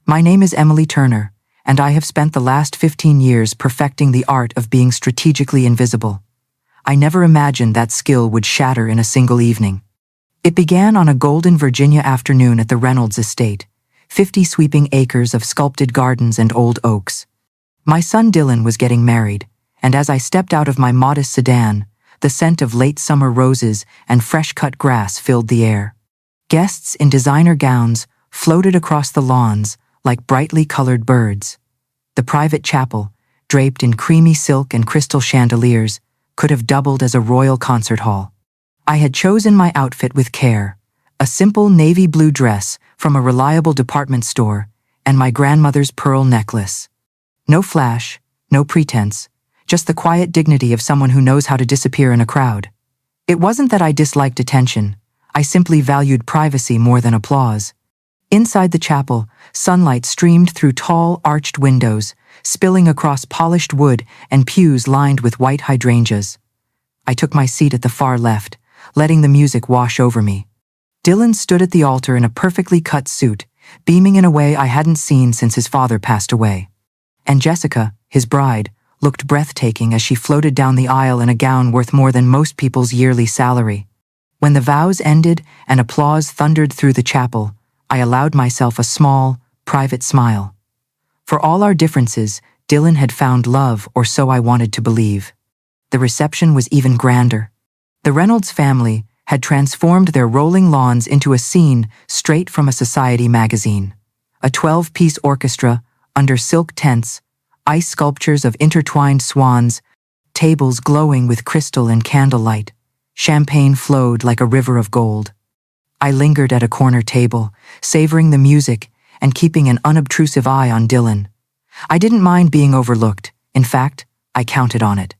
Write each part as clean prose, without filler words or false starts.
My name is Emily Turner, and I have spent the last 15 years perfecting the art of being strategically invisible. I never imagined that skill would shatter in a single evening. It began on a golden Virginia afternoon at the Reynolds estate, 50 sweeping acres of sculpted gardens and old oaks. My son Dylan was getting married, and as I stepped out of my modest sedan, the scent of late summer roses and fresh-cut grass filled the air. Guests in designer gowns floated across the lawns like brightly colored birds. The private chapel, draped in creamy silk and crystal chandeliers, could have doubled as a royal concert hall. I had chosen my outfit with care, a simple navy blue dress from a reliable department store, and my grandmother's pearl necklace. No flash, no pretense, just the quiet dignity of someone who knows how to disappear in a crowd. It wasn't that I disliked attention, I simply valued privacy more than applause. Inside the chapel, sunlight streamed through tall, arched windows, spilling across polished wood and pews lined with white hydrangeas. I took my seat at the far left, letting the music wash over me. Dylan stood at the altar in a perfectly cut suit, beaming in a way I hadn't seen since his father passed away. And Jessica, his bride, looked breathtaking as she floated down the aisle in a gown worth more than most people's yearly salary. When the vows ended and applause thundered through the chapel, I allowed myself a small, private smile. For all our differences, Dylan had found love, or so I wanted to believe. The reception was even grander. The Reynolds family had transformed their rolling lawns into a scene straight from a society magazine. A 12-piece orchestra, under silk tents, ice sculptures of intertwined swans, tables glowing with crystal and candlelight. Champagne flowed like a river of gold. I lingered at a corner table, savoring the music and keeping an unobtrusive eye on Dylan. I didn't mind being overlooked. In fact, I counted on it.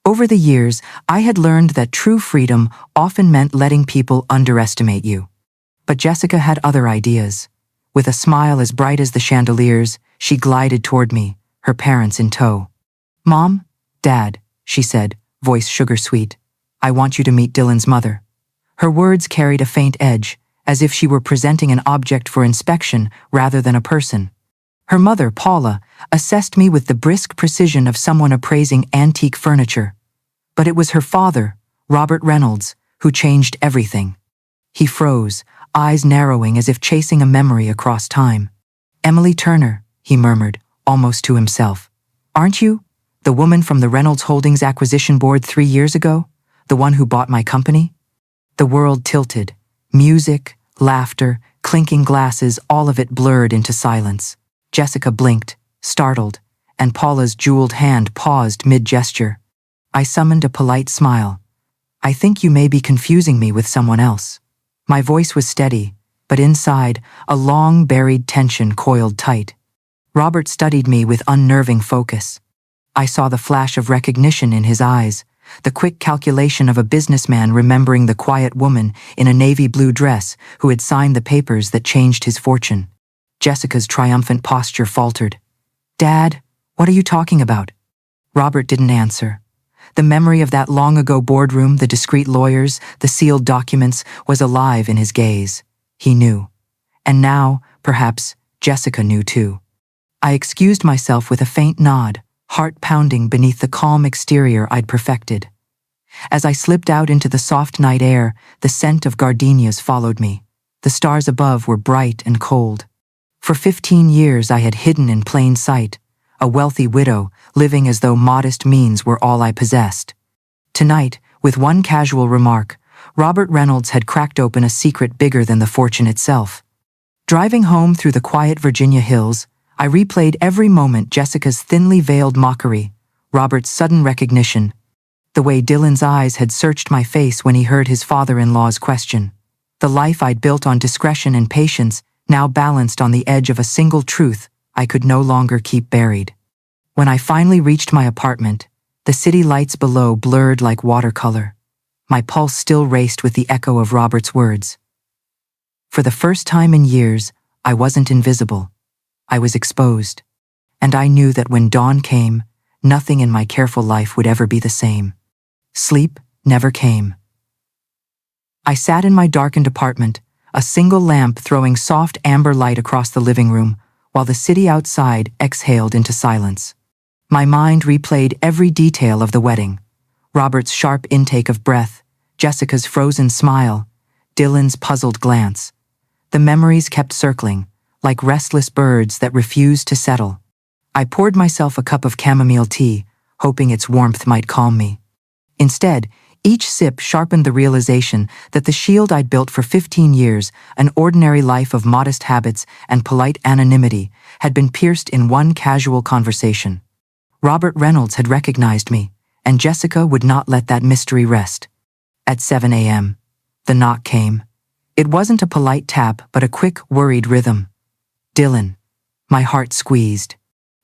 Over the years, I had learned that true freedom often meant letting people underestimate you. But Jessica had other ideas. With a smile as bright as the chandeliers, she glided toward me, her parents in tow. "Mom, Dad," she said, voice sugar-sweet, "I want you to meet Dylan's mother." Her words carried a faint edge, as if she were presenting an object for inspection rather than a person. Her mother, Paula, assessed me with the brisk precision of someone appraising antique furniture. But it was her father, Robert Reynolds, who changed everything. He froze, eyes narrowing as if chasing a memory across time. "Emily Turner," he murmured, almost to himself. "Aren't you? The woman from the Reynolds Holdings acquisition board 3 years ago? The one who bought my company?" The world tilted. Music, laughter, clinking glasses, all of it blurred into silence. Jessica blinked, startled, and Paula's jeweled hand paused mid-gesture. I summoned a polite smile. "I think you may be confusing me with someone else." My voice was steady, but inside, a long-buried tension coiled tight. Robert studied me with unnerving focus. I saw the flash of recognition in his eyes, the quick calculation of a businessman remembering the quiet woman in a navy blue dress who had signed the papers that changed his fortune. Jessica's triumphant posture faltered. "Dad, what are you talking about?" Robert didn't answer. The memory of that long-ago boardroom, the discreet lawyers, the sealed documents, was alive in his gaze. He knew. And now, perhaps, Jessica knew too. I excused myself with a faint nod, heart pounding beneath the calm exterior I'd perfected. As I slipped out into the soft night air, the scent of gardenias followed me. The stars above were bright and cold. For 15 years I had hidden in plain sight, a wealthy widow, living as though modest means were all I possessed. Tonight, with one casual remark, Robert Reynolds had cracked open a secret bigger than the fortune itself. Driving home through the quiet Virginia hills, I replayed every moment: Jessica's thinly veiled mockery, Robert's sudden recognition, the way Dylan's eyes had searched my face when he heard his father-in-law's question. The life I'd built on discretion and patience now balanced on the edge of a single truth I could no longer keep buried. When I finally reached my apartment, the city lights below blurred like watercolor. My pulse still raced with the echo of Robert's words. For the first time in years, I wasn't invisible. I was exposed. And I knew that when dawn came, nothing in my careful life would ever be the same. Sleep never came. I sat in my darkened apartment, a single lamp throwing soft amber light across the living room, while the city outside exhaled into silence. My mind replayed every detail of the wedding. Robert's sharp intake of breath, Jessica's frozen smile, Dylan's puzzled glance. The memories kept circling, like restless birds that refused to settle. I poured myself a cup of chamomile tea, hoping its warmth might calm me. Instead, each sip sharpened the realization that the shield I'd built for 15 years, an ordinary life of modest habits and polite anonymity, had been pierced in one casual conversation. Robert Reynolds had recognized me, and Jessica would not let that mystery rest. At 7 a.m., the knock came. It wasn't a polite tap, but a quick, worried rhythm. Dylan. My heart squeezed.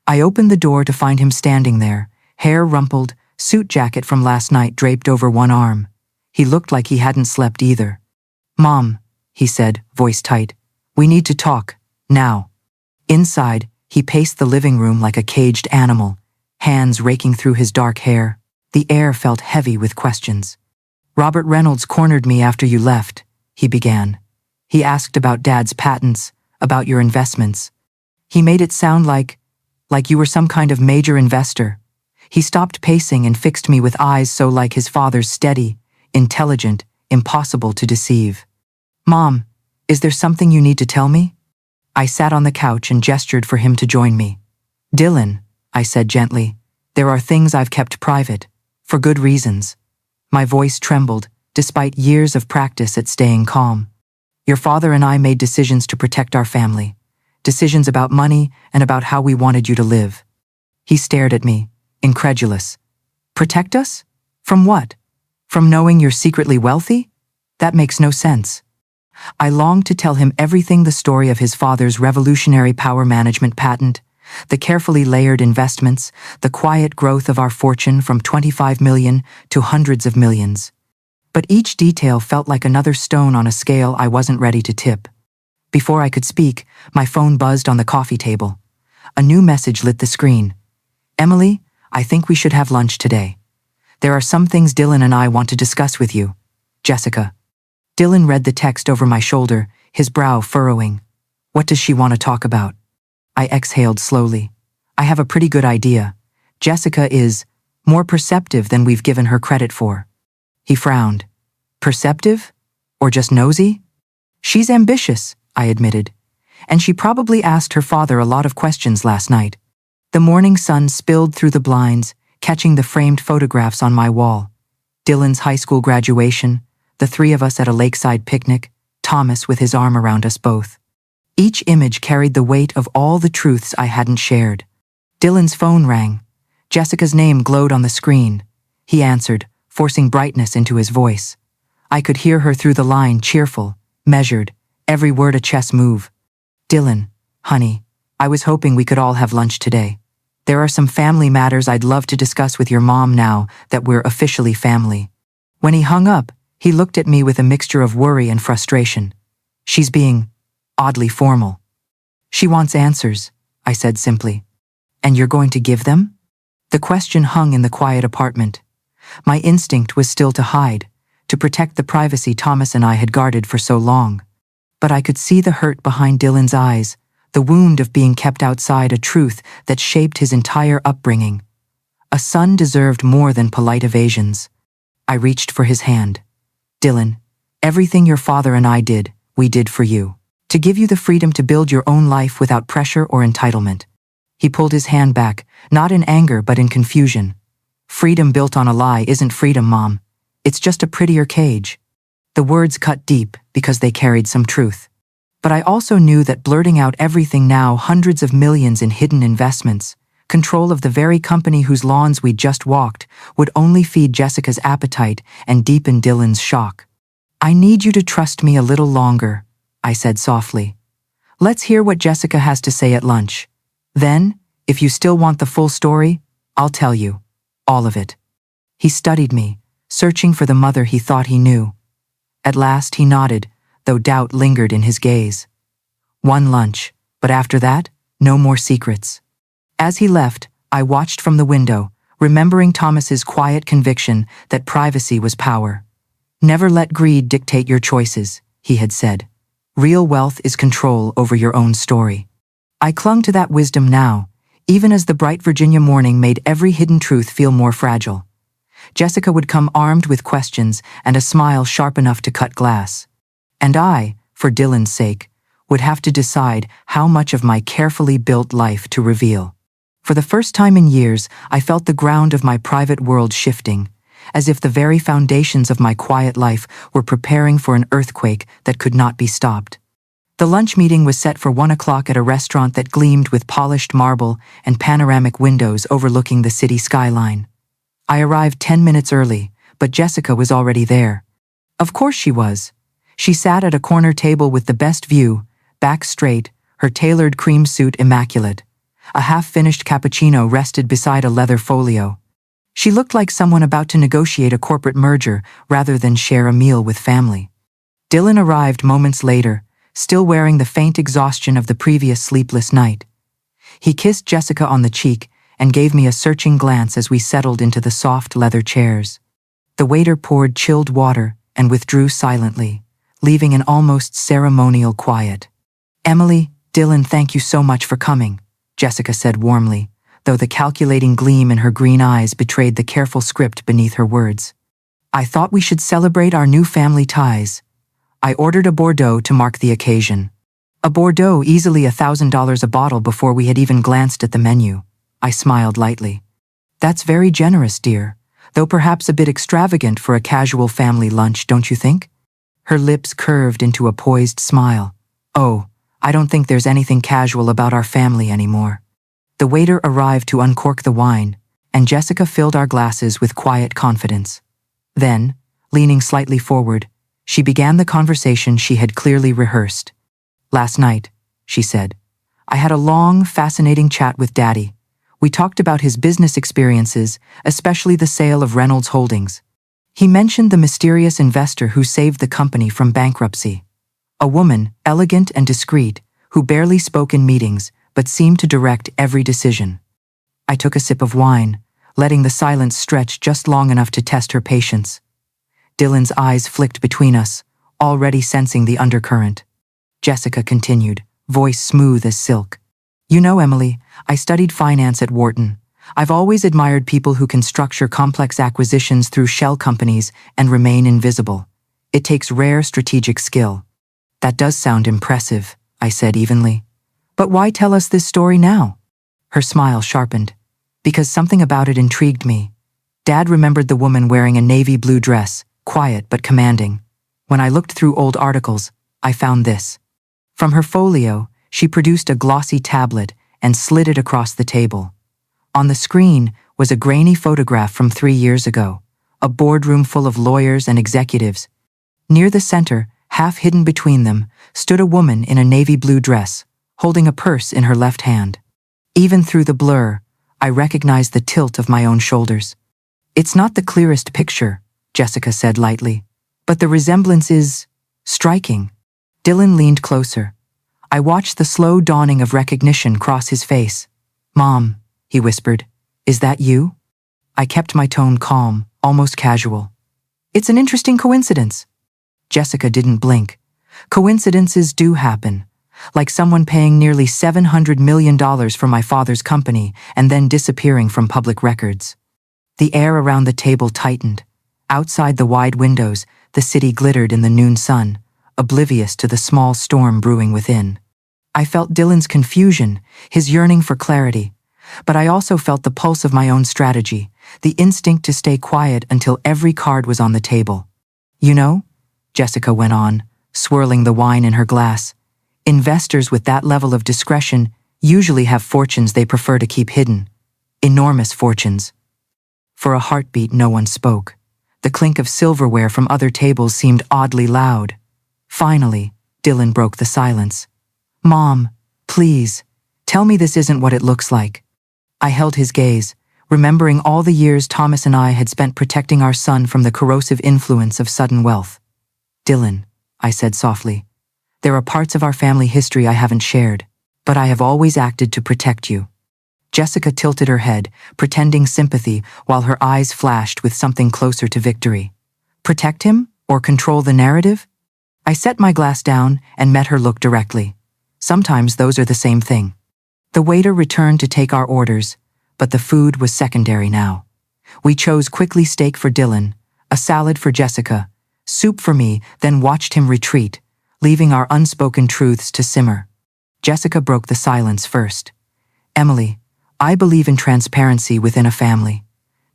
I opened the door to find him standing there, hair rumpled, suit jacket from last night draped over one arm. He looked like he hadn't slept either. "Mom," he said, voice tight. "We need to talk, now." Inside, he paced the living room like a caged animal, hands raking through his dark hair. The air felt heavy with questions. "Robert Reynolds cornered me after you left," he began. "He asked about Dad's patents, about your investments. He made it sound like you were some kind of major investor." He stopped pacing and fixed me with eyes so like his father's, steady, intelligent, impossible to deceive. "Mom, is there something you need to tell me?" I sat on the couch and gestured for him to join me. "Dylan," I said gently, "there are things I've kept private, for good reasons." My voice trembled, despite years of practice at staying calm. "Your father and I made decisions to protect our family, decisions about money and about how we wanted you to live." He stared at me, incredulous. "Protect us? From what? From knowing you're secretly wealthy? That makes no sense." I longed to tell him everything, the story of his father's revolutionary power management patent, the carefully layered investments, the quiet growth of our fortune from 25 million to hundreds of millions. But each detail felt like another stone on a scale I wasn't ready to tip. Before I could speak, my phone buzzed on the coffee table. A new message lit the screen. "Emily, I think we should have lunch today. There are some things Dylan and I want to discuss with you. Jessica." Dylan read the text over my shoulder, his brow furrowing. "What does she want to talk about?" I exhaled slowly. "I have a pretty good idea. Jessica is more perceptive than we've given her credit for." He frowned. "Perceptive? Or just nosy?" "She's ambitious," I admitted. "And she probably asked her father a lot of questions last night." The morning sun spilled through the blinds, catching the framed photographs on my wall. Dylan's high school graduation, the three of us at a lakeside picnic, Thomas with his arm around us both. Each image carried the weight of all the truths I hadn't shared. Dylan's phone rang. Jessica's name glowed on the screen. He answered, forcing brightness into his voice. I could hear her through the line, cheerful, measured, every word a chess move. "Dylan, honey, I was hoping we could all have lunch today. There are some family matters I'd love to discuss with your mom now that we're officially family." When he hung up, he looked at me with a mixture of worry and frustration. "She's being oddly formal." "She wants answers," I said simply. "And you're going to give them?" The question hung in the quiet apartment. My instinct was still to hide, to protect the privacy Thomas and I had guarded for so long. But I could see the hurt behind Dylan's eyes, the wound of being kept outside a truth that shaped his entire upbringing. A son deserved more than polite evasions. I reached for his hand. "Dylan, everything your father and I did, we did for you. To give you the freedom to build your own life without pressure or entitlement." He pulled his hand back, not in anger but in confusion. "Freedom built on a lie isn't freedom, Mom. It's just a prettier cage." The words cut deep because they carried some truth. But I also knew that blurting out everything now, hundreds of millions in hidden investments, control of the very company whose lawns we'd just walked, would only feed Jessica's appetite and deepen Dylan's shock. "I need you to trust me a little longer," I said softly. "Let's hear what Jessica has to say at lunch. Then, if you still want the full story, I'll tell you. All of it." He studied me, searching for the mother he thought he knew. At last he nodded, though doubt lingered in his gaze. One lunch, but after that, no more secrets. As he left, I watched from the window, remembering Thomas's quiet conviction that privacy was power. "Never let greed dictate your choices," he had said. "Real wealth is control over your own story." I clung to that wisdom now, even as the bright Virginia morning made every hidden truth feel more fragile. Jessica would come armed with questions and a smile sharp enough to cut glass. And I, for Dylan's sake, would have to decide how much of my carefully built life to reveal. For the first time in years, I felt the ground of my private world shifting, as if the very foundations of my quiet life were preparing for an earthquake that could not be stopped. The lunch meeting was set for 1 o'clock at a restaurant that gleamed with polished marble and panoramic windows overlooking the city skyline. I arrived 10 minutes early, but Jessica was already there. Of course she was. She sat at a corner table with the best view, back straight, her tailored cream suit immaculate. A half-finished cappuccino rested beside a leather folio. She looked like someone about to negotiate a corporate merger rather than share a meal with family. Dylan arrived moments later, still wearing the faint exhaustion of the previous sleepless night. He kissed Jessica on the cheek and gave me a searching glance as we settled into the soft leather chairs. The waiter poured chilled water and withdrew silently, leaving an almost ceremonial quiet. "Emily, Dylan, thank you so much for coming," Jessica said warmly, though the calculating gleam in her green eyes betrayed the careful script beneath her words. "I thought we should celebrate our new family ties." I ordered a Bordeaux to mark the occasion. A Bordeaux easily $1,000 a bottle before we had even glanced at the menu. I smiled lightly. "That's very generous, dear, though perhaps a bit extravagant for a casual family lunch, don't you think?" Her lips curved into a poised smile. "Oh, I don't think there's anything casual about our family anymore." The waiter arrived to uncork the wine, and Jessica filled our glasses with quiet confidence. Then, leaning slightly forward, she began the conversation she had clearly rehearsed. "Last night," she said, "I had a long, fascinating chat with Daddy. We talked about his business experiences, especially the sale of Reynolds Holdings. He mentioned the mysterious investor who saved the company from bankruptcy. A woman, elegant and discreet, who barely spoke in meetings, but seemed to direct every decision." I took a sip of wine, letting the silence stretch just long enough to test her patience. Dylan's eyes flicked between us, already sensing the undercurrent. Jessica continued, voice smooth as silk. "You know, Emily, I studied finance at Wharton. I've always admired people who can structure complex acquisitions through shell companies and remain invisible. It takes rare strategic skill." "That does sound impressive," I said evenly. "But why tell us this story now?" Her smile sharpened. "Because something about it intrigued me. Dad remembered the woman wearing a navy blue dress, quiet but commanding. When I looked through old articles, I found this." From her folio, she produced a glossy tablet and slid it across the table. On the screen was a grainy photograph from 3 years ago, a boardroom full of lawyers and executives. Near the center, half hidden between them, stood a woman in a navy blue dress, holding a purse in her left hand. Even through the blur, I recognized the tilt of my own shoulders. "It's not the clearest picture," Jessica said lightly, "but the resemblance is striking." Dylan leaned closer. I watched the slow dawning of recognition cross his face. "Mom," he whispered, "is that you?" I kept my tone calm, almost casual. "It's an interesting coincidence." Jessica didn't blink. Coincidences do happen, like someone paying nearly $700 million for my father's company and then disappearing from public records. The air around the table tightened. Outside the wide windows, the city glittered in the noon sun, oblivious to the small storm brewing within. I felt Dylan's confusion, his yearning for clarity, but I also felt the pulse of my own strategy, the instinct to stay quiet until every card was on the table. "You know," Jessica went on, swirling the wine in her glass, "investors with that level of discretion usually have fortunes they prefer to keep hidden. Enormous fortunes." For a heartbeat, no one spoke. The clink of silverware from other tables seemed oddly loud. Finally, Dylan broke the silence. "Mom, please, tell me this isn't what it looks like." I held his gaze, remembering all the years Thomas and I had spent protecting our son from the corrosive influence of sudden wealth. "Dylan," I said softly, "there are parts of our family history I haven't shared, but I have always acted to protect you." Jessica tilted her head, pretending sympathy while her eyes flashed with something closer to victory. "Protect him or control the narrative?" I set my glass down and met her look directly. Sometimes those are the same thing. The waiter returned to take our orders, but the food was secondary now. We chose quickly steak for Dylan, a salad for Jessica, soup for me, then watched him retreat, leaving our unspoken truths to simmer. Jessica broke the silence first. "Emily, I believe in transparency within a family.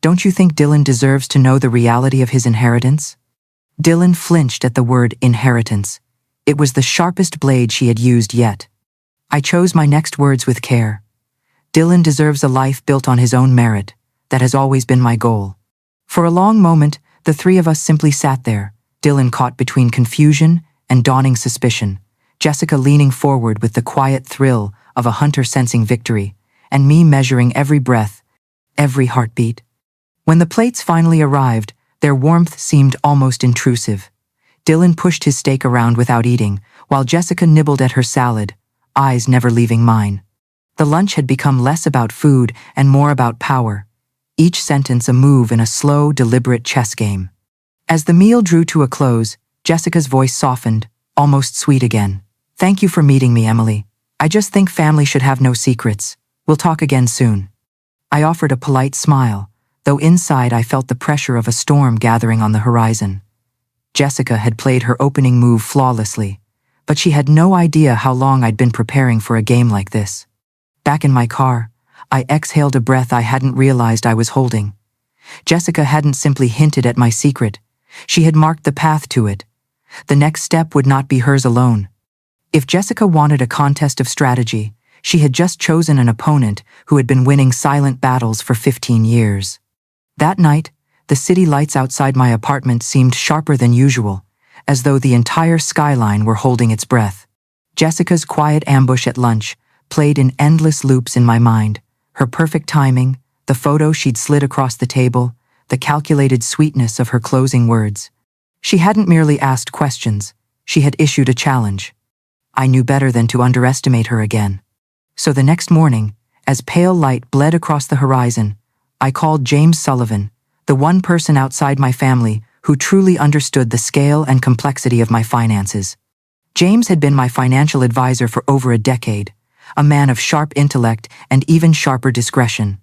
Don't you think Dylan deserves to know the reality of his inheritance?" Dylan flinched at the word inheritance. It was the sharpest blade she had used yet. I chose my next words with care. Dylan deserves a life built on his own merit. That has always been my goal. For a long moment, the three of us simply sat there, Dylan caught between confusion and dawning suspicion, Jessica leaning forward with the quiet thrill of a hunter sensing victory, and me measuring every breath, every heartbeat. When the plates finally arrived, their warmth seemed almost intrusive. Dylan pushed his steak around without eating, while Jessica nibbled at her salad, eyes never leaving mine. The lunch had become less about food and more about power, each sentence a move in a slow, deliberate chess game. As the meal drew to a close, Jessica's voice softened, almost sweet again. "Thank you for meeting me, Emily. I just think family should have no secrets. We'll talk again soon." I offered a polite smile, though inside I felt the pressure of a storm gathering on the horizon. Jessica had played her opening move flawlessly, but she had no idea how long I'd been preparing for a game like this. Back in my car, I exhaled a breath I hadn't realized I was holding. Jessica hadn't simply hinted at my secret. She had marked the path to it. The next step would not be hers alone. If Jessica wanted a contest of strategy, she had just chosen an opponent who had been winning silent battles for 15 years. That night, the city lights outside my apartment seemed sharper than usual, as though the entire skyline were holding its breath. Jessica's quiet ambush at lunch played in endless loops in my mind, her perfect timing, the photo she'd slid across the table, the calculated sweetness of her closing words. She hadn't merely asked questions, she had issued a challenge. I knew better than to underestimate her again. So the next morning, as pale light bled across the horizon, I called James Sullivan, the one person outside my family who truly understood the scale and complexity of my finances. James had been my financial advisor for over a decade, a man of sharp intellect and even sharper discretion.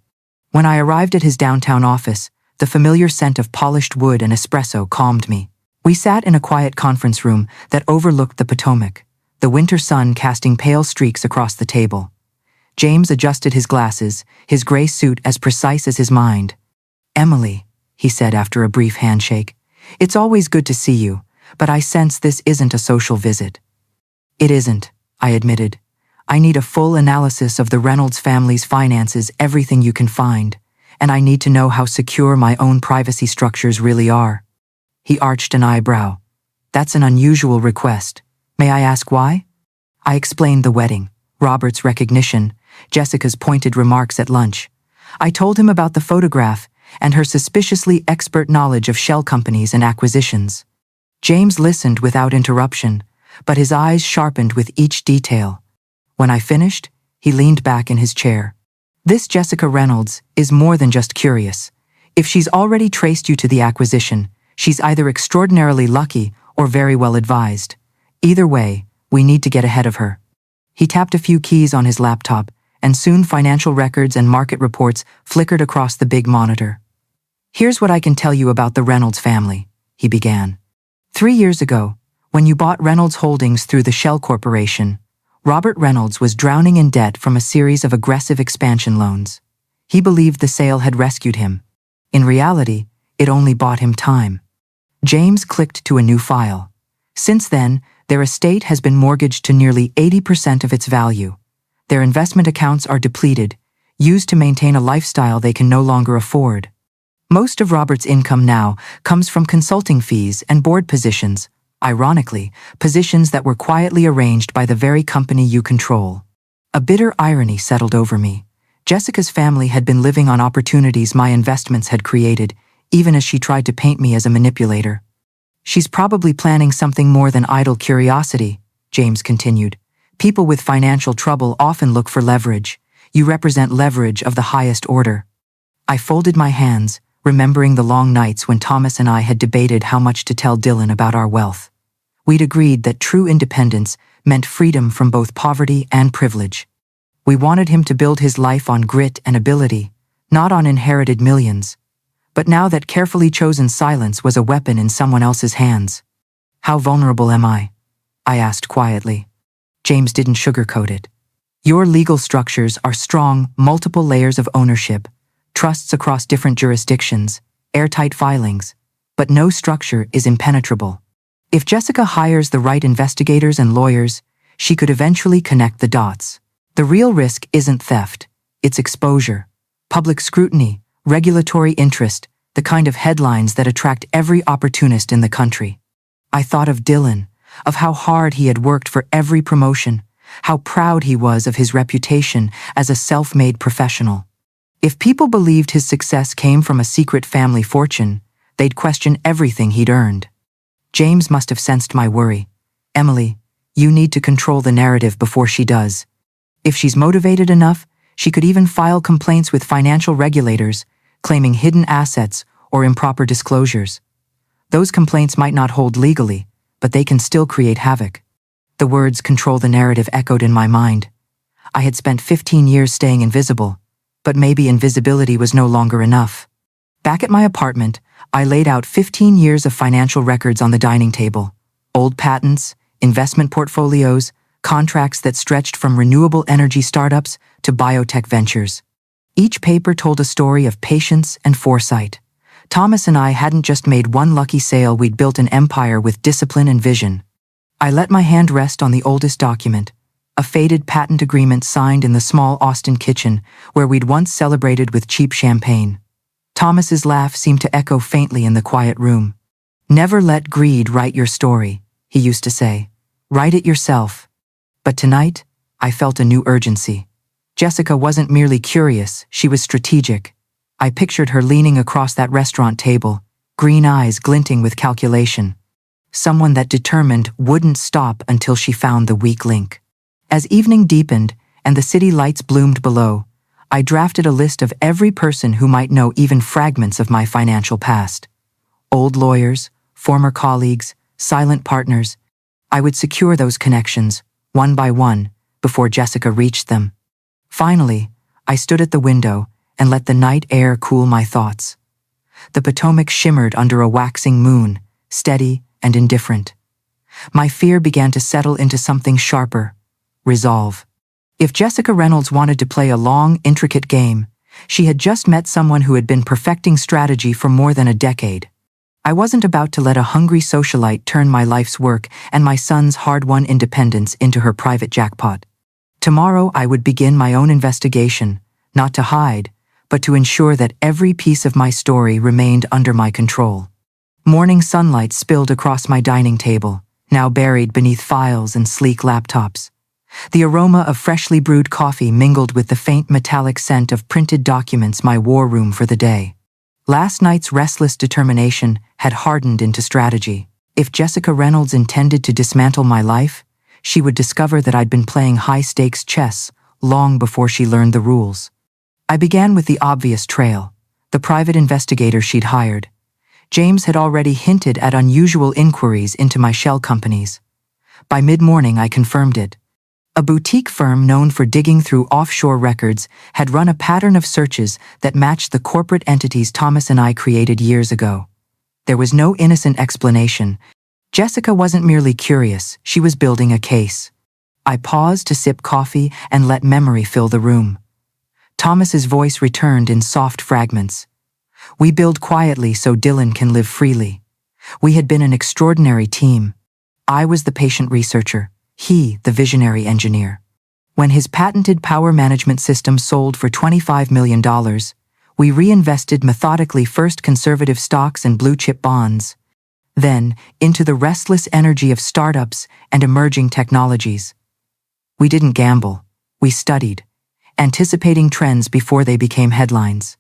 When I arrived at his downtown office, the familiar scent of polished wood and espresso calmed me. We sat in a quiet conference room that overlooked the Potomac, the winter sun casting pale streaks across the table. James adjusted his glasses, his gray suit as precise as his mind. "Emily," he said after a brief handshake, "it's always good to see you, but I sense this isn't a social visit." "It isn't," I admitted. "I need a full analysis of the Reynolds family's finances, everything you can find, and I need to know how secure my own privacy structures really are." He arched an eyebrow. "That's an unusual request. May I ask why?" I explained the wedding, Robert's recognition, Jessica's pointed remarks at lunch. I told him about the photograph and her suspiciously expert knowledge of shell companies and acquisitions. James listened without interruption, but his eyes sharpened with each detail. When I finished, he leaned back in his chair. "This Jessica Reynolds is more than just curious. If she's already traced you to the acquisition, she's either extraordinarily lucky or very well advised. Either way, we need to get ahead of her." He tapped a few keys on his laptop, and soon financial records and market reports flickered across the big monitor. "Here's what I can tell you about the Reynolds family," he began. 3 years ago, when you bought Reynolds Holdings through the Shell Corporation, Robert Reynolds was drowning in debt from a series of aggressive expansion loans. He believed the sale had rescued him. In reality, it only bought him time. James clicked to a new file. Since then, their estate has been mortgaged to nearly 80% of its value. Their investment accounts are depleted, used to maintain a lifestyle they can no longer afford. Most of Robert's income now comes from consulting fees and board positions, ironically, positions that were quietly arranged by the very company you control. A bitter irony settled over me. Jessica's family had been living on opportunities my investments had created, even as she tried to paint me as a manipulator. "She's probably planning something more than idle curiosity," James continued. "People with financial trouble often look for leverage. You represent leverage of the highest order." I folded my hands, remembering the long nights when Thomas and I had debated how much to tell Dylan about our wealth. We'd agreed that true independence meant freedom from both poverty and privilege. We wanted him to build his life on grit and ability, not on inherited millions. But now that carefully chosen silence was a weapon in someone else's hands. "How vulnerable am I?" I asked quietly. James didn't sugarcoat it. "Your legal structures are strong, multiple layers of ownership, trusts across different jurisdictions, airtight filings, but no structure is impenetrable. If Jessica hires the right investigators and lawyers, she could eventually connect the dots. The real risk isn't theft, it's exposure, public scrutiny, regulatory interest, the kind of headlines that attract every opportunist in the country." I thought of Dylan, of how hard he had worked for every promotion, how proud he was of his reputation as a self-made professional. If people believed his success came from a secret family fortune, they'd question everything he'd earned. James must have sensed my worry. "Emily, you need to control the narrative before she does. If she's motivated enough, she could even file complaints with financial regulators, claiming hidden assets or improper disclosures. Those complaints might not hold legally, but they can still create havoc." The words "control the narrative" echoed in my mind. I had spent 15 years staying invisible, but maybe invisibility was no longer enough. Back at my apartment, I laid out 15 years of financial records on the dining table. Old patents, investment portfolios, contracts that stretched from renewable energy startups to biotech ventures. Each paper told a story of patience and foresight. Thomas and I hadn't just made one lucky sale, we'd built an empire with discipline and vision. I let my hand rest on the oldest document, a faded patent agreement signed in the small Austin kitchen where we'd once celebrated with cheap champagne. Thomas's laugh seemed to echo faintly in the quiet room. "Never let greed write your story," he used to say. "Write it yourself." But tonight, I felt a new urgency. Jessica wasn't merely curious, she was strategic. I pictured her leaning across that restaurant table, green eyes glinting with calculation. Someone that determined wouldn't stop until she found the weak link. As evening deepened and the city lights bloomed below, I drafted a list of every person who might know even fragments of my financial past. Old lawyers, former colleagues, silent partners. I would secure those connections, one by one, before Jessica reached them. Finally, I stood at the window and let the night air cool my thoughts. The Potomac shimmered under a waxing moon, steady and indifferent. My fear began to settle into something sharper: resolve. If Jessica Reynolds wanted to play a long, intricate game, she had just met someone who had been perfecting strategy for more than a decade. I wasn't about to let a hungry socialite turn my life's work and my son's hard-won independence into her private jackpot. Tomorrow I would begin my own investigation, not to hide, but to ensure that every piece of my story remained under my control. Morning sunlight spilled across my dining table, now buried beneath files and sleek laptops. The aroma of freshly brewed coffee mingled with the faint metallic scent of printed documents, my war room for the day. Last night's restless determination had hardened into strategy. If Jessica Reynolds intended to dismantle my life, she would discover that I'd been playing high-stakes chess long before she learned the rules. I began with the obvious trail, the private investigator she'd hired. James had already hinted at unusual inquiries into my shell companies. By mid-morning, I confirmed it. A boutique firm known for digging through offshore records had run a pattern of searches that matched the corporate entities Thomas and I created years ago. There was no innocent explanation. Jessica wasn't merely curious, she was building a case. I paused to sip coffee and let memory fill the room. Thomas's voice returned in soft fragments. "We build quietly so Dylan can live freely. We had been an extraordinary team. I was the patient researcher, he the visionary engineer. When his patented power management system sold for $25 million, we reinvested methodically, first conservative stocks and blue-chip bonds, then into the restless energy of startups and emerging technologies. We didn't gamble, we studied, anticipating trends before they became headlines.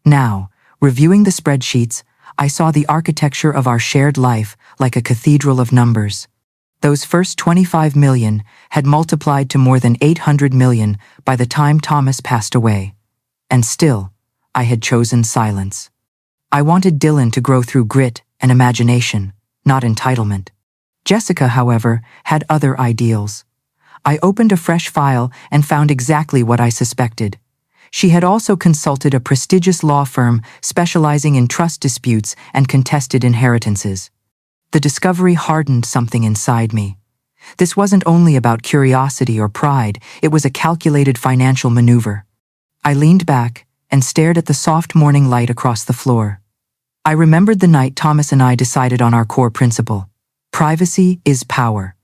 Now, reviewing the spreadsheets, I saw the architecture of our shared life like a cathedral of numbers. Those first 25 million had multiplied to more than 800 million by the time Thomas passed away. And still, I had chosen silence. I wanted Dylan to grow through grit and imagination, not entitlement. Jessica, however, had other ideals. I opened a fresh file and found exactly what I suspected. She had also consulted a prestigious law firm specializing in trust disputes and contested inheritances. The discovery hardened something inside me. This wasn't only about curiosity or pride, it was a calculated financial maneuver. I leaned back and stared at the soft morning light across the floor. I remembered the night Thomas and I decided on our core principle. Privacy is power.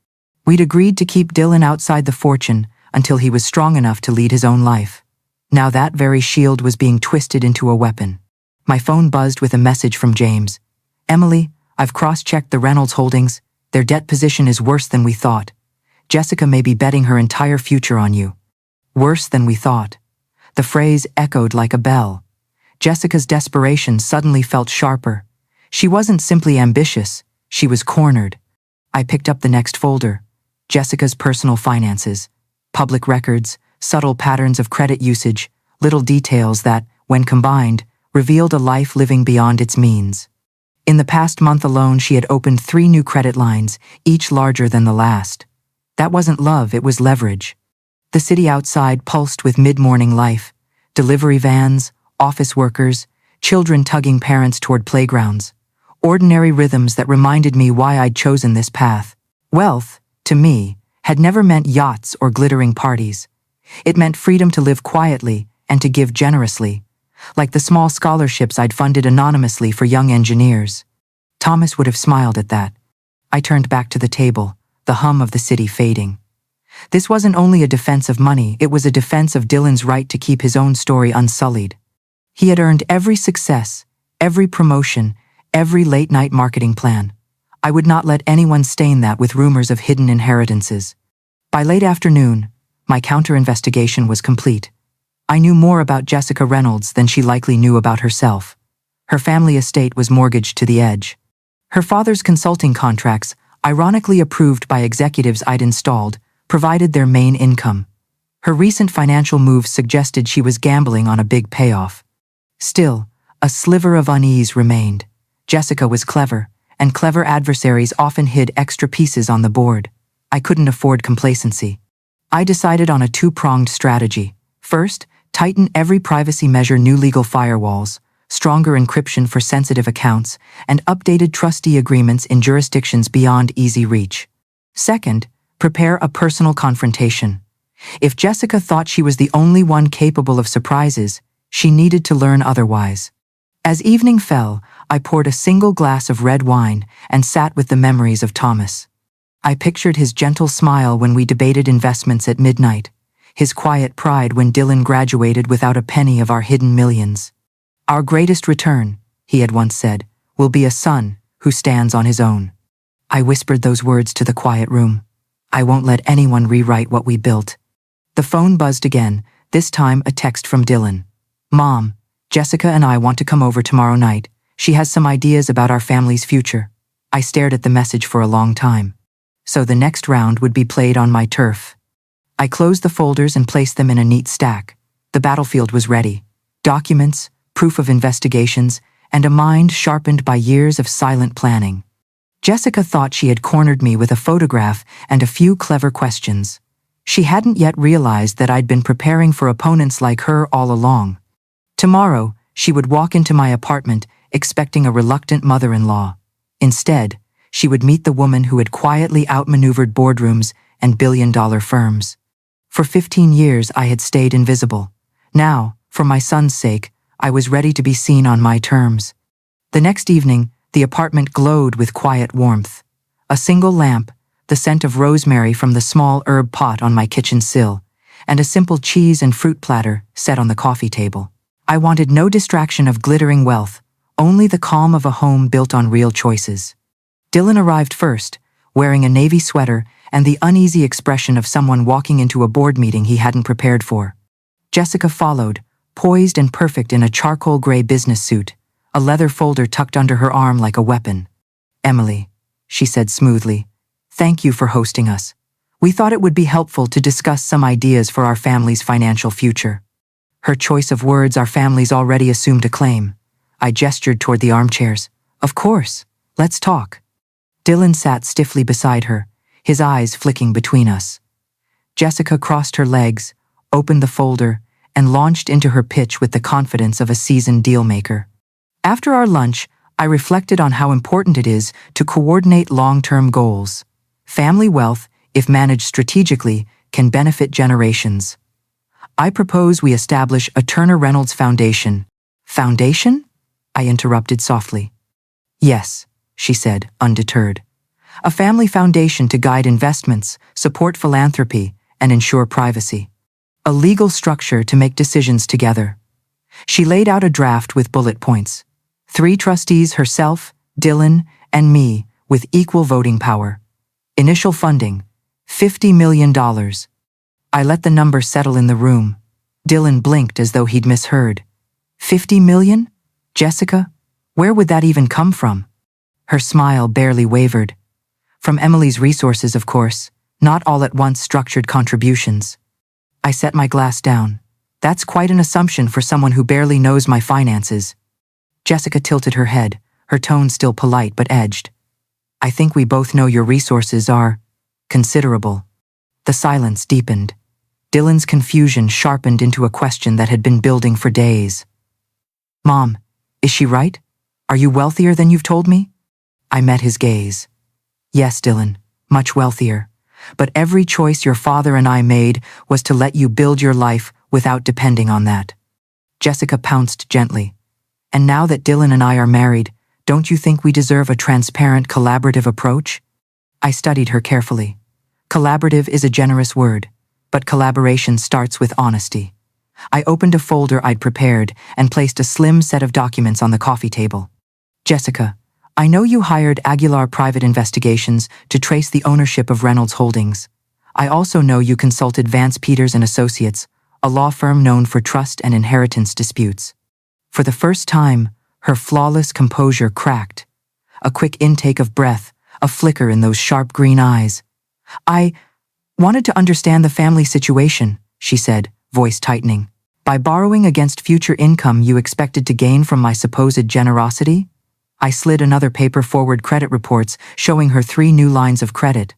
We'd agreed to keep Dylan outside the fortune until he was strong enough to lead his own life. Now that very shield was being twisted into a weapon. My phone buzzed with a message from James. "Emily, I've cross-checked the Reynolds holdings. Their debt position is worse than we thought. Jessica may be betting her entire future on you." Worse than we thought. The phrase echoed like a bell. Jessica's desperation suddenly felt sharper. She wasn't simply ambitious, she was cornered. I picked up the next folder. Jessica's personal finances. Public records, subtle patterns of credit usage, little details that, when combined, revealed a life living beyond its means. In the past month alone, she had opened 3 new credit lines, each larger than the last. That wasn't love, it was leverage. The city outside pulsed with mid-morning life. Delivery vans, office workers, children tugging parents toward playgrounds. Ordinary rhythms that reminded me why I'd chosen this path. Wealth, to me, had never meant yachts or glittering parties. It meant freedom to live quietly and to give generously, like the small scholarships I'd funded anonymously for young engineers. Thomas would have smiled at that. I turned back to the table, the hum of the city fading. This wasn't only a defense of money, it was a defense of Dylan's right to keep his own story unsullied. He had earned every success, every promotion, every late-night marketing plan. I would not let anyone stain that with rumors of hidden inheritances. By late afternoon, my counter-investigation was complete. I knew more about Jessica Reynolds than she likely knew about herself. Her family estate was mortgaged to the edge. Her father's consulting contracts, ironically approved by executives I'd installed, provided their main income. Her recent financial moves suggested she was gambling on a big payoff. Still, a sliver of unease remained. Jessica was clever, and clever adversaries often hid extra pieces on the board. I couldn't afford complacency. I decided on a 2-pronged strategy. First, tighten every privacy measure, new legal firewalls, stronger encryption for sensitive accounts, and updated trustee agreements in jurisdictions beyond easy reach. Second, prepare a personal confrontation. If Jessica thought she was the only one capable of surprises, she needed to learn otherwise. As evening fell, I poured a single glass of red wine and sat with the memories of Thomas. I pictured his gentle smile when we debated investments at midnight, his quiet pride when Dylan graduated without a penny of our hidden millions. "Our greatest return," he had once said, "will be a son who stands on his own." I whispered those words to the quiet room. I won't let anyone rewrite what we built. The phone buzzed again, this time a text from Dylan. "Mom, Jessica and I want to come over tomorrow night. She has some ideas about our family's future." I stared at the message for a long time. So the next round would be played on my turf. I closed the folders and placed them in a neat stack. The battlefield was ready. Documents, proof of investigations, and a mind sharpened by years of silent planning. Jessica thought she had cornered me with a photograph and a few clever questions. She hadn't yet realized that I'd been preparing for opponents like her all along. Tomorrow, she would walk into my apartment expecting a reluctant mother-in-law. Instead, she would meet the woman who had quietly outmaneuvered boardrooms and billion-dollar firms. For 15 years, I had stayed invisible. Now, for my son's sake, I was ready to be seen on my terms. The next evening, the apartment glowed with quiet warmth. A single lamp, the scent of rosemary from the small herb pot on my kitchen sill, and a simple cheese and fruit platter set on the coffee table. I wanted no distraction of glittering wealth, only the calm of a home built on real choices. Dylan arrived first, wearing a navy sweater and the uneasy expression of someone walking into a board meeting he hadn't prepared for. Jessica followed, poised and perfect in a charcoal gray business suit, a leather folder tucked under her arm like a weapon. "Emily," she said smoothly, "thank you for hosting us. We thought it would be helpful to discuss some ideas for our family's financial future." Her choice of words our families already assumed a claim. I gestured toward the armchairs. "Of course, let's talk." Dylan sat stiffly beside her, his eyes flicking between us. Jessica crossed her legs, opened the folder, and launched into her pitch with the confidence of a seasoned dealmaker. After our lunch, I reflected on how important it is to coordinate long-term goals. Family wealth, if managed strategically, can benefit generations. I propose we establish a Turner Reynolds Foundation. Foundation? I interrupted softly. Yes, she said, undeterred. A family foundation to guide investments, support philanthropy, and ensure privacy. A legal structure to make decisions together. She laid out a draft with bullet points. 3 trustees, herself, Dylan, and me, with equal voting power. Initial funding, $50 million. I let the number settle in the room. Dylan blinked as though he'd misheard. 50 million? Jessica? Where would that even come from? Her smile barely wavered. From Emily's resources, of course, not all at once structured contributions. I set my glass down. That's quite an assumption for someone who barely knows my finances. Jessica tilted her head, her tone still polite but edged. I think we both know your resources are considerable. The silence deepened. Dylan's confusion sharpened into a question that had been building for days. Mom, is she right? Are you wealthier than you've told me? I met his gaze. Yes, Dylan, much wealthier. But every choice your father and I made was to let you build your life without depending on that. Jessica pounced gently. And now that Dylan and I are married, don't you think we deserve a transparent, collaborative approach? I studied her carefully. Collaborative is a generous word, but collaboration starts with honesty. I opened a folder I'd prepared and placed a slim set of documents on the coffee table. Jessica, I know you hired Aguilar Private Investigations to trace the ownership of Reynolds Holdings. I also know you consulted Vance Peters and Associates, a law firm known for trust and inheritance disputes. For the first time, her flawless composure cracked. A quick intake of breath, a flicker in those sharp green eyes. I wanted to understand the family situation, she said, voice tightening. By borrowing against future income you expected to gain from my supposed generosity? I slid another paper forward credit reports showing her 3 new lines of credit.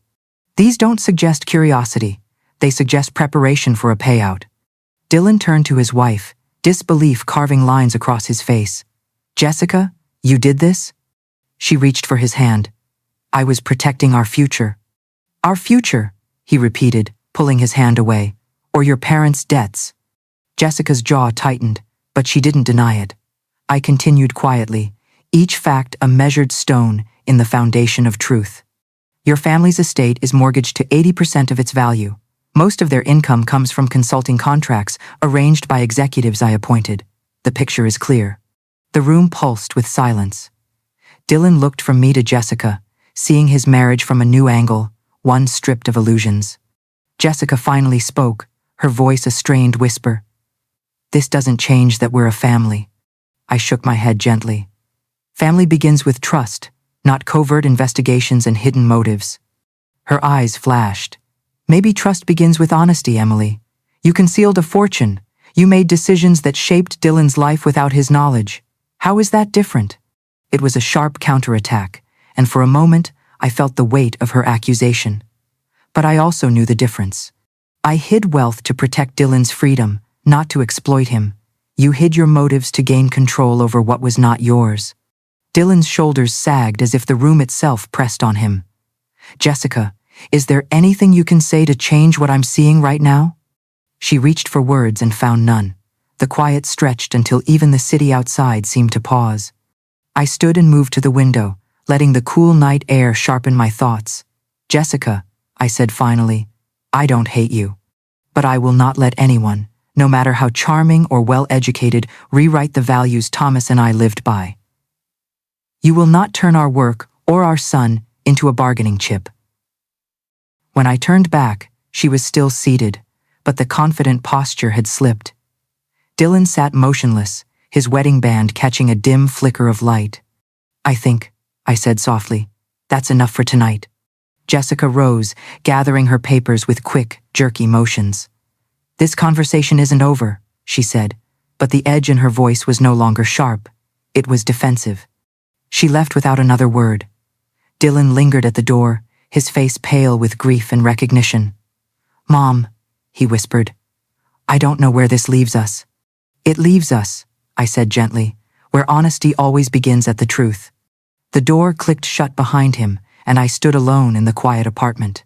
These don't suggest curiosity. They suggest preparation for a payout. Dylan turned to his wife, disbelief carving lines across his face. Jessica, you did this? She reached for his hand. I was protecting our future. Our future, he repeated, pulling his hand away. Or your parents' debts. Jessica's jaw tightened, but she didn't deny it. I continued quietly, each fact a measured stone in the foundation of truth. Your family's estate is mortgaged to 80% of its value. Most of their income comes from consulting contracts arranged by executives I appointed. The picture is clear. The room pulsed with silence. Dylan looked from me to Jessica, seeing his marriage from a new angle, one stripped of illusions. Jessica finally spoke, her voice a strained whisper. This doesn't change that we're a family. I shook my head gently. Family begins with trust, not covert investigations and hidden motives. Her eyes flashed. Maybe trust begins with honesty, Emily. You concealed a fortune. You made decisions that shaped Dylan's life without his knowledge. How is that different? It was a sharp counterattack, and for a moment, I felt the weight of her accusation. But I also knew the difference. I hid wealth to protect Dylan's freedom, not to exploit him. You hid your motives to gain control over what was not yours. Dylan's shoulders sagged as if the room itself pressed on him. Jessica, is there anything you can say to change what I'm seeing right now? She reached for words and found none. The quiet stretched until even the city outside seemed to pause. I stood and moved to the window, letting the cool night air sharpen my thoughts. Jessica, I said finally, I don't hate you. But I will not let anyone, no matter how charming or well-educated, rewrite the values Thomas and I lived by. You will not turn our work or our son into a bargaining chip. When I turned back, she was still seated, but the confident posture had slipped. Dylan sat motionless, his wedding band catching a dim flicker of light. I think, I said softly, that's enough for tonight. Jessica rose, gathering her papers with quick, jerky motions. This conversation isn't over, she said, but the edge in her voice was no longer sharp. It was defensive. She left without another word. Dylan lingered at the door, his face pale with grief and recognition. Mom, he whispered. I don't know where this leaves us. It leaves us, I said gently, where honesty always begins at the truth. The door clicked shut behind him, and I stood alone in the quiet apartment.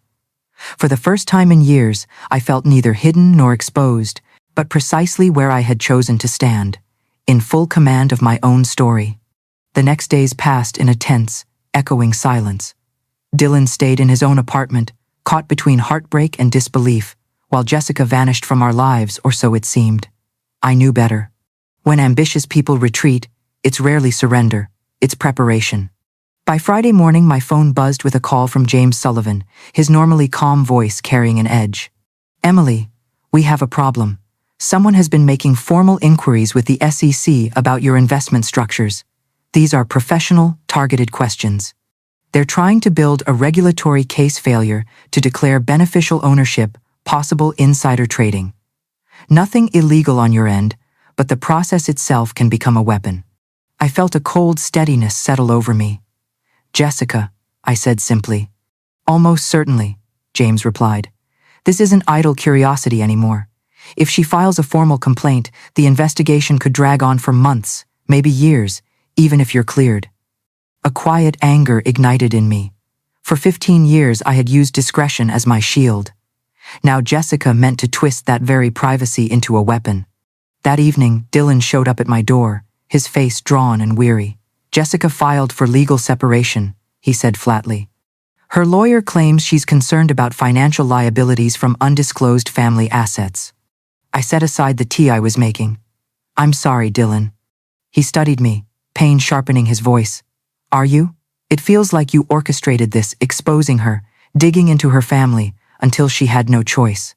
For the first time in years, I felt neither hidden nor exposed, but precisely where I had chosen to stand, in full command of my own story. The next days passed in a tense, echoing silence. Dylan stayed in his own apartment, caught between heartbreak and disbelief, while Jessica vanished from our lives, or so it seemed. I knew better. When ambitious people retreat, it's rarely surrender, it's preparation. By Friday morning, my phone buzzed with a call from James Sullivan, his normally calm voice carrying an edge. Emily, we have a problem. Someone has been making formal inquiries with the SEC about your investment structures. These are professional, targeted questions. They're trying to build a regulatory case failure to declare beneficial ownership, possible insider trading. Nothing illegal on your end, but the process itself can become a weapon. I felt a cold steadiness settle over me. Jessica, I said simply. Almost certainly, James replied. This isn't idle curiosity anymore. If she files a formal complaint, the investigation could drag on for months, maybe years, even if you're cleared. A quiet anger ignited in me. For 15 years I had used discretion as my shield. Now Jessica meant to twist that very privacy into a weapon. That evening, Dylan showed up at my door, his face drawn and weary. Jessica filed for legal separation, he said flatly. Her lawyer claims she's concerned about financial liabilities from undisclosed family assets. I set aside the tea I was making. I'm sorry, Dylan. He studied me, pain sharpening his voice. Are you? It feels like you orchestrated this, exposing her, digging into her family, until she had no choice.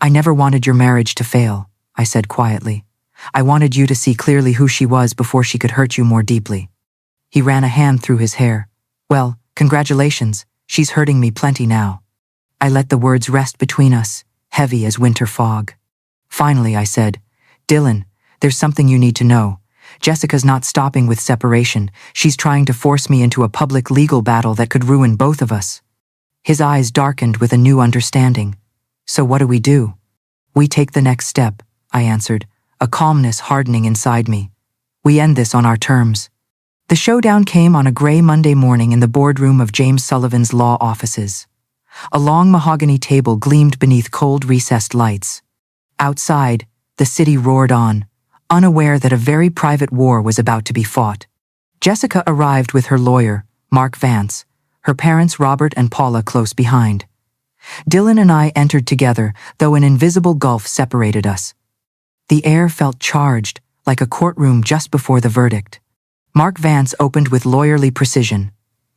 I never wanted your marriage to fail, I said quietly. I wanted you to see clearly who she was before she could hurt you more deeply. He ran a hand through his hair. Well, congratulations, she's hurting me plenty now. I let the words rest between us, heavy as winter fog. Finally, I said, Dylan, there's something you need to know. Jessica's not stopping with separation. She's trying to force me into a public legal battle that could ruin both of us. His eyes darkened with a new understanding. So what do? We take the next step, I answered, a calmness hardening inside me. We end this on our terms. The showdown came on a gray Monday morning in the boardroom of James Sullivan's law offices. A long mahogany table gleamed beneath cold recessed lights. Outside, the city roared on, unaware that a very private war was about to be fought. Jessica arrived with her lawyer, Mark Vance, her parents Robert and Paula close behind. Dylan and I entered together, though an invisible gulf separated us. The air felt charged, like a courtroom just before the verdict. Mark Vance opened with lawyerly precision.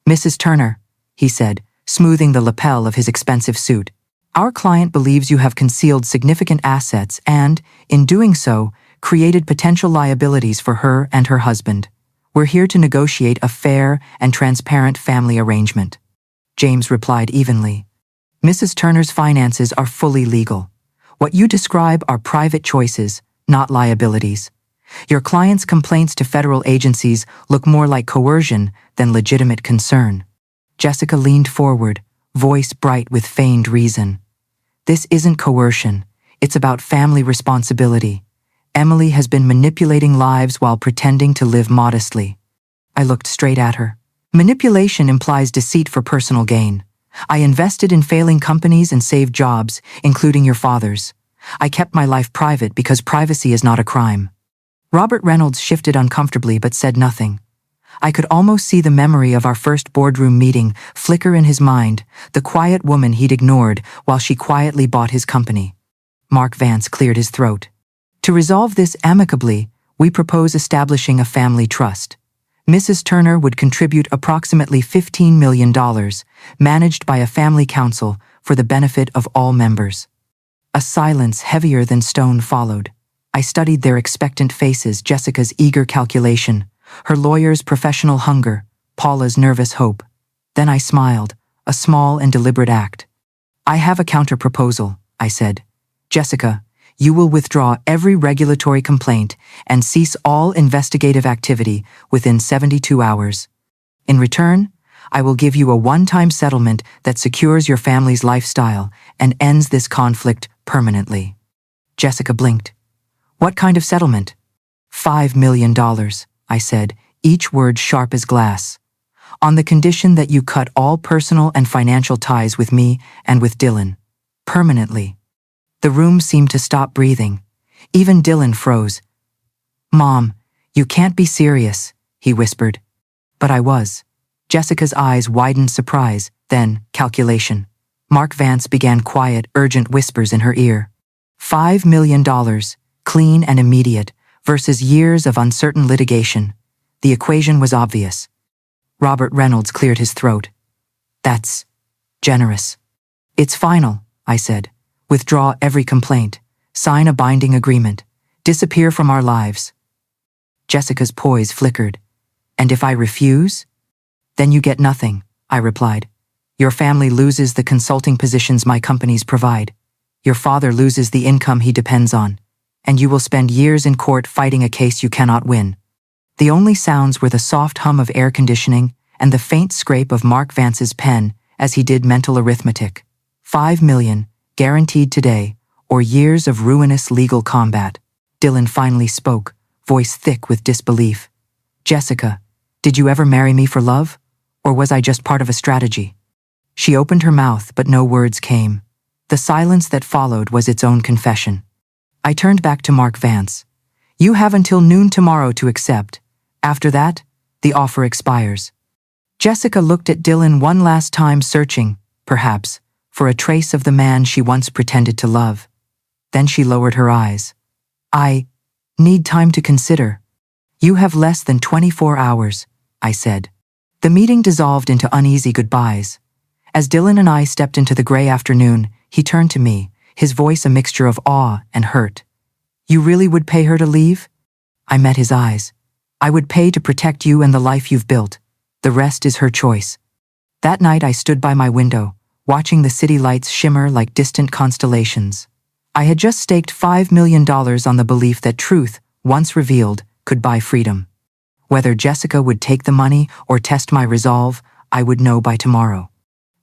Mrs. Turner, he said, smoothing the lapel of his expensive suit. Our client believes you have concealed significant assets and, in doing so, created potential liabilities for her and her husband. We're here to negotiate a fair and transparent family arrangement. James replied evenly. Mrs. Turner's finances are fully legal. What you describe are private choices, not liabilities. Your client's complaints to federal agencies look more like coercion than legitimate concern. Jessica leaned forward, voice bright with feigned reason. This isn't coercion. It's about family responsibility. Emily has been manipulating lives while pretending to live modestly. I looked straight at her. Manipulation implies deceit for personal gain. I invested in failing companies and saved jobs, including your father's. I kept my life private because privacy is not a crime. Robert Reynolds shifted uncomfortably but said nothing. I could almost see the memory of our first boardroom meeting flicker in his mind, the quiet woman he'd ignored while she quietly bought his company. Mark Vance cleared his throat. To resolve this amicably, we propose establishing a family trust. Mrs. Turner would contribute approximately $15 million, managed by a family council for the benefit of all members. A silence heavier than stone followed. I studied their expectant faces, Jessica's eager calculation, her lawyer's professional hunger, Paula's nervous hope. Then I smiled, a small and deliberate act. I have a counter-proposal, I said. Jessica, you will withdraw every regulatory complaint and cease all investigative activity within 72 hours. In return, I will give you a one-time settlement that secures your family's lifestyle and ends this conflict permanently. Jessica blinked. What kind of settlement? $5 million, I said, each word sharp as glass. On the condition that you cut all personal and financial ties with me and with Dylan. Permanently. The room seemed to stop breathing. Even Dylan froze. Mom, you can't be serious, he whispered. But I was. Jessica's eyes widened surprise, then calculation. Mark Vance began quiet, urgent whispers in her ear. $5 million, clean and immediate, versus years of uncertain litigation. The equation was obvious. Robert Reynolds cleared his throat. That's generous. It's final, I said. Withdraw every complaint. Sign a binding agreement. Disappear from our lives. Jessica's poise flickered. And if I refuse? Then you get nothing, I replied. Your family loses the consulting positions my companies provide. Your father loses the income he depends on. And you will spend years in court fighting a case you cannot win. The only sounds were the soft hum of air conditioning and the faint scrape of Mark Vance's pen as he did mental arithmetic. 5 million, guaranteed today, or years of ruinous legal combat. Dylan finally spoke, voice thick with disbelief. Jessica, did you ever marry me for love? Or was I just part of a strategy? She opened her mouth, but no words came. The silence that followed was its own confession. I turned back to Mark Vance. You have until noon tomorrow to accept. After that, the offer expires. Jessica looked at Dylan one last time, searching, perhaps, for a trace of the man she once pretended to love. Then she lowered her eyes. I need time to consider. You have less than 24 hours, I said. The meeting dissolved into uneasy goodbyes. As Dylan and I stepped into the gray afternoon, he turned to me, his voice a mixture of awe and hurt. You really would pay her to leave? I met his eyes. I would pay to protect you and the life you've built. The rest is her choice. That night I stood by my window, watching the city lights shimmer like distant constellations. I had just staked $5 million on the belief that truth, once revealed, could buy freedom. Whether Jessica would take the money or test my resolve, I would know by tomorrow.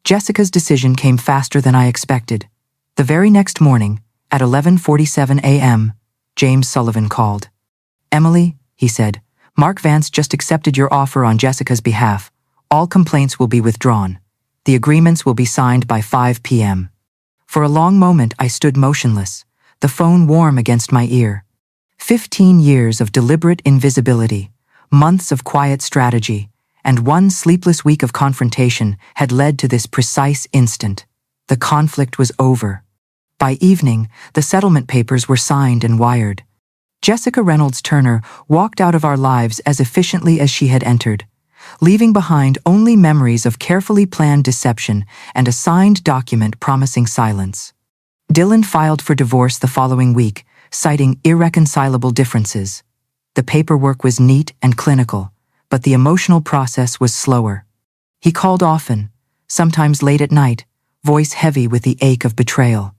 Jessica's decision came faster than I expected. The very next morning, at 11:47 a.m., James Sullivan called. Emily, he said, Mark Vance just accepted your offer on Jessica's behalf. All complaints will be withdrawn. The agreements will be signed by 5 p.m. For a long moment I stood motionless, the phone warm against my ear. 15 years of deliberate invisibility, months of quiet strategy, and one sleepless week of confrontation had led to this precise instant. The conflict was over. By evening, the settlement papers were signed and wired. Jessica Reynolds Turner walked out of our lives as efficiently as she had entered, leaving behind only memories of carefully planned deception and a signed document promising silence. Dylan filed for divorce the following week, citing irreconcilable differences. The paperwork was neat and clinical, but the emotional process was slower. He called often, sometimes late at night, voice heavy with the ache of betrayal.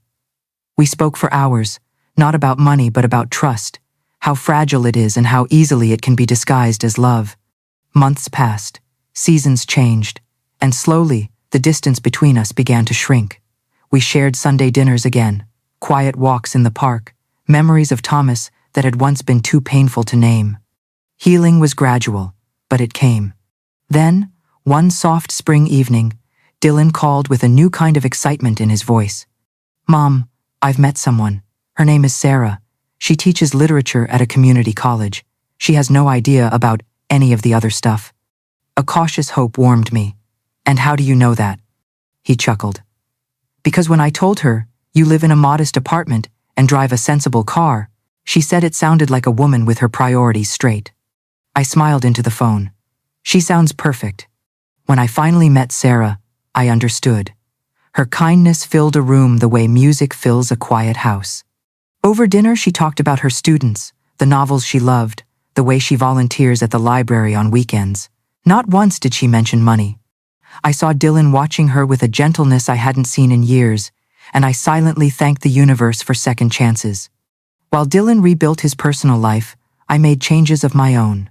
We spoke for hours, not about money but about trust, how fragile it is and how easily it can be disguised as love. Months passed, seasons changed, and slowly, the distance between us began to shrink. We shared Sunday dinners again, quiet walks in the park, memories of Thomas that had once been too painful to name. Healing was gradual, but it came. Then, one soft spring evening, Dylan called with a new kind of excitement in his voice. Mom, I've met someone. Her name is Sarah. She teaches literature at a community college. She has no idea about any of the other stuff. A cautious hope warmed me. And how do you know that? He chuckled. Because when I told her, you live in a modest apartment and drive a sensible car, she said it sounded like a woman with her priorities straight. I smiled into the phone. She sounds perfect. When I finally met Sarah, I understood. Her kindness filled a room the way music fills a quiet house. Over dinner, she talked about her students, the novels she loved, the way she volunteers at the library on weekends. Not once did she mention money. I saw Dylan watching her with a gentleness I hadn't seen in years, and I silently thanked the universe for second chances. While Dylan rebuilt his personal life, I made changes of my own.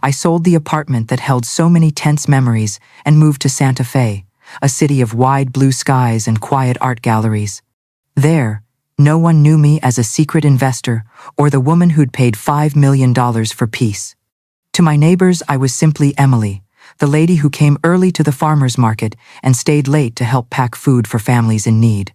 I sold the apartment that held so many tense memories and moved to Santa Fe, a city of wide blue skies and quiet art galleries. There, No one knew me as a secret investor or the woman who'd paid $5 million for peace. To my neighbors, I was simply Emily, the lady who came early to the farmer's market and stayed late to help pack food for families in need.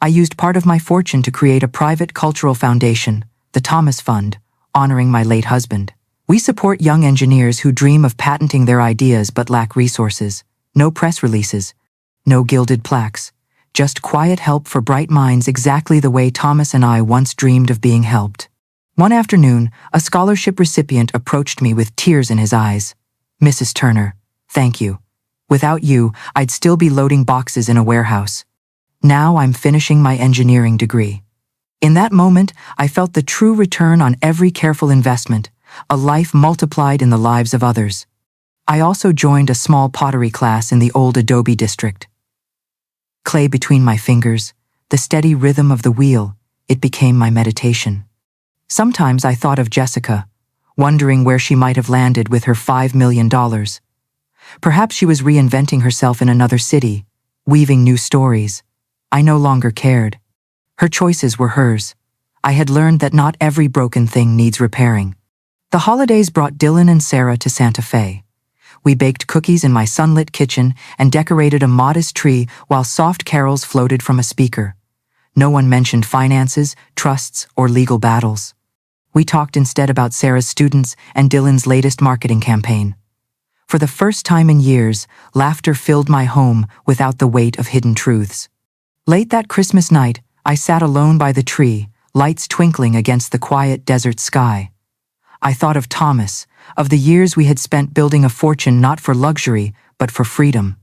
I used part of my fortune to create a private cultural foundation, the Thomas Fund, honoring my late husband. We support young engineers who dream of patenting their ideas but lack resources. No press releases, no gilded plaques, just quiet help for bright minds, exactly the way Thomas and I once dreamed of being helped. One afternoon, a scholarship recipient approached me with tears in his eyes. "Mrs. Turner, thank you. Without you, I'd still be loading boxes in a warehouse. Now I'm finishing my engineering degree." In that moment, I felt the true return on every careful investment, a life multiplied in the lives of others. I also joined a small pottery class in the old Adobe district. Clay between my fingers, the steady rhythm of the wheel, it became my meditation. Sometimes I thought of Jessica, wondering where she might have landed with her $5 million. Perhaps she was reinventing herself in another city, weaving new stories. I no longer cared. Her choices were hers. I had learned that not every broken thing needs repairing. The holidays brought Dylan and Sarah to Santa Fe. We baked cookies in my sunlit kitchen and decorated a modest tree while soft carols floated from a speaker. No one mentioned finances, trusts, or legal battles. We talked instead about Sarah's students and Dylan's latest marketing campaign. For the first time in years, laughter filled my home without the weight of hidden truths. Late that Christmas night, I sat alone by the tree, lights twinkling against the quiet desert sky. I thought of Thomas, of the years we had spent building a fortune not for luxury, but for freedom.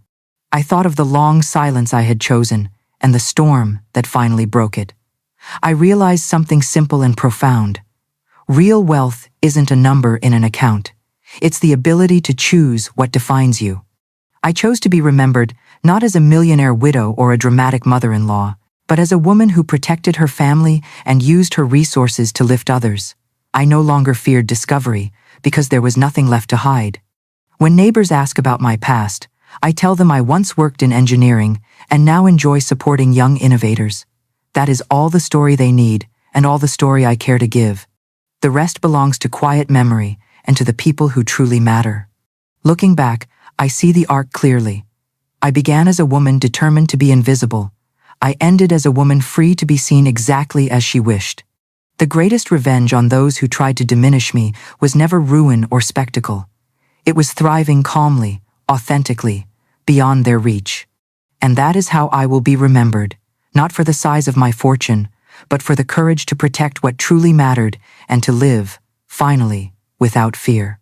I thought of the long silence I had chosen, and the storm that finally broke it. I realized something simple and profound. Real wealth isn't a number in an account. It's the ability to choose what defines you. I chose to be remembered not as a millionaire widow or a dramatic mother-in-law, but as a woman who protected her family and used her resources to lift others. I no longer feared discovery, because there was nothing left to hide. When neighbors ask about my past, I tell them I once worked in engineering and now enjoy supporting young innovators. That is all the story they need, and all the story I care to give. The rest belongs to quiet memory and to the people who truly matter. Looking back, I see the arc clearly. I began as a woman determined to be invisible. I ended as a woman free to be seen exactly as she wished. The greatest revenge on those who tried to diminish me was never ruin or spectacle. It was thriving calmly, authentically, beyond their reach. And that is how I will be remembered, not for the size of my fortune, but for the courage to protect what truly mattered and to live, finally, without fear.